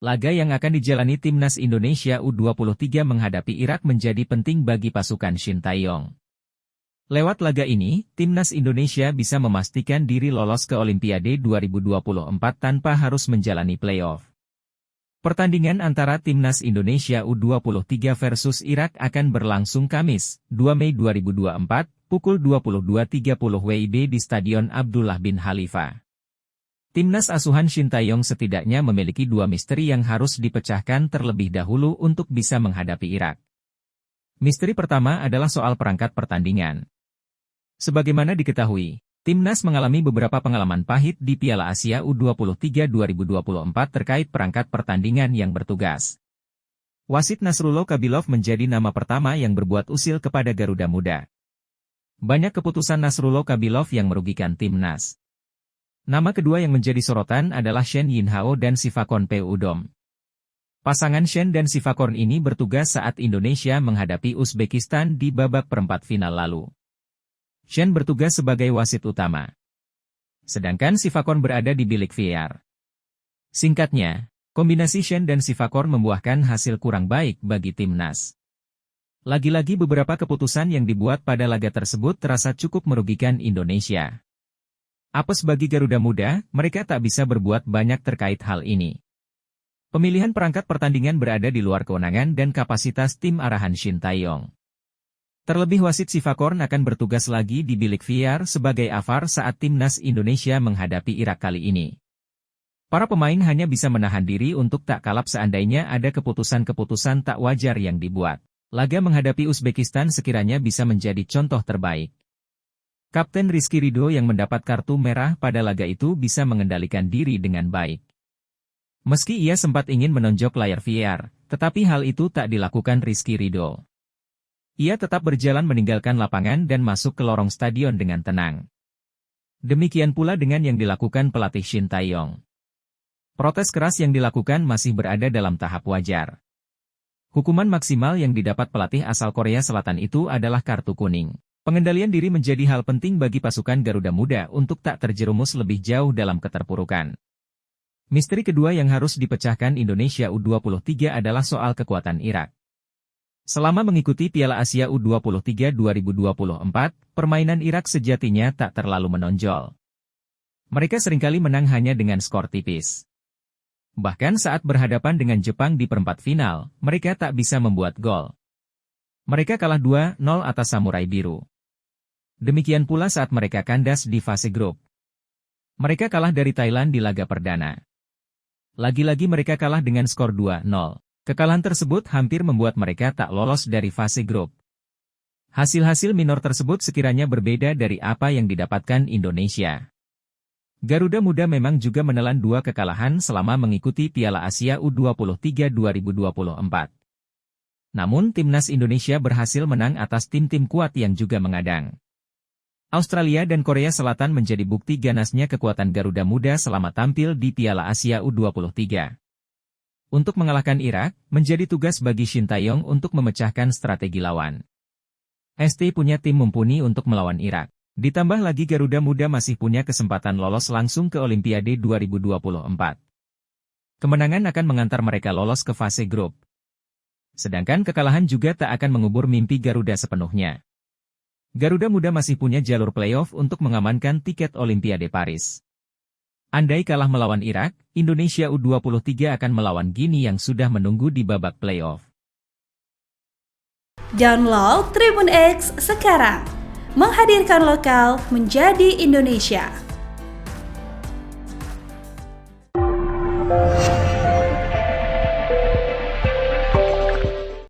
Laga yang akan dijalani Timnas Indonesia U23 menghadapi Irak menjadi penting bagi pasukan Shin Tae-yong. Lewat laga ini, Timnas Indonesia bisa memastikan diri lolos ke Olimpiade 2024 tanpa harus menjalani playoff. Pertandingan antara Timnas Indonesia U23 versus Irak akan berlangsung Kamis, 2 Mei 2024, pukul 22.30 WIB di Stadion Abdullah bin Khalifa. Timnas asuhan Shin Tae-yong setidaknya memiliki dua misteri yang harus dipecahkan terlebih dahulu untuk bisa menghadapi Irak. Misteri pertama adalah soal perangkat pertandingan. Sebagaimana diketahui, Timnas mengalami beberapa pengalaman pahit di Piala Asia U23 2024 terkait perangkat pertandingan yang bertugas. Wasit Nasrullo Kabilov menjadi nama pertama yang berbuat usil kepada Garuda Muda. Banyak keputusan Nasrullo Kabilov yang merugikan Timnas. Nama kedua yang menjadi sorotan adalah Shen Yinhao dan Sivakorn Udom. Pasangan Shen dan Sivakorn ini bertugas saat Indonesia menghadapi Uzbekistan di babak perempat final lalu. Shen bertugas sebagai wasit utama. Sedangkan Sivakorn berada di bilik VAR. Singkatnya, kombinasi Shen dan Sivakorn membuahkan hasil kurang baik bagi Timnas. Lagi-lagi beberapa keputusan yang dibuat pada laga tersebut terasa cukup merugikan Indonesia. Apes bagi Garuda Muda, mereka tak bisa berbuat banyak terkait hal ini. Pemilihan perangkat pertandingan berada di luar kewenangan dan kapasitas tim arahan Shin Tae-yong. Terlebih wasit Sivakorn akan bertugas lagi di bilik VAR sebagai AVAR saat Timnas Indonesia menghadapi Irak kali ini. Para pemain hanya bisa menahan diri untuk tak kalap seandainya ada keputusan-keputusan tak wajar yang dibuat. Laga menghadapi Uzbekistan sekiranya bisa menjadi contoh terbaik. Kapten Rizky Ridho yang mendapat kartu merah pada laga itu bisa mengendalikan diri dengan baik. Meski ia sempat ingin menonjok layar VAR, tetapi hal itu tak dilakukan Rizky Ridho. Ia tetap berjalan meninggalkan lapangan dan masuk ke lorong stadion dengan tenang. Demikian pula dengan yang dilakukan pelatih Shin Tae-yong. Protes keras yang dilakukan masih berada dalam tahap wajar. Hukuman maksimal yang didapat pelatih asal Korea Selatan itu adalah kartu kuning. Pengendalian diri menjadi hal penting bagi pasukan Garuda Muda untuk tak terjerumus lebih jauh dalam keterpurukan. Misteri kedua yang harus dipecahkan Indonesia U23 adalah soal kekuatan Irak. Selama mengikuti Piala Asia U23 2024, permainan Irak sejatinya tak terlalu menonjol. Mereka seringkali menang hanya dengan skor tipis. Bahkan saat berhadapan dengan Jepang di perempat final, mereka tak bisa membuat gol. Mereka kalah 2-0 atas Samurai Biru. Demikian pula saat mereka kandas di fase grup. Mereka kalah dari Thailand di laga perdana. Lagi-lagi mereka kalah dengan skor 2-0. Kekalahan tersebut hampir membuat mereka tak lolos dari fase grup. Hasil-hasil minor tersebut sekiranya berbeda dari apa yang didapatkan Indonesia. Garuda Muda memang juga menelan 2 kekalahan selama mengikuti Piala Asia U23 2024. Namun Timnas Indonesia berhasil menang atas tim-tim kuat yang juga mengadang. Australia dan Korea Selatan menjadi bukti ganasnya kekuatan Garuda Muda selama tampil di Piala Asia U23. Untuk mengalahkan Irak, menjadi tugas bagi Shin Tae-yong untuk memecahkan strategi lawan. ST punya tim mumpuni untuk melawan Irak. Ditambah lagi Garuda Muda masih punya kesempatan lolos langsung ke Olimpiade 2024. Kemenangan akan mengantar mereka lolos ke fase grup. Sedangkan kekalahan juga tak akan mengubur mimpi Garuda sepenuhnya. Garuda Muda masih punya jalur playoff untuk mengamankan tiket Olimpiade Paris. Andai kalah melawan Irak, Indonesia U23 akan melawan Guinea yang sudah menunggu di babak playoff. Download Tribun X sekarang, menghadirkan lokal menjadi Indonesia.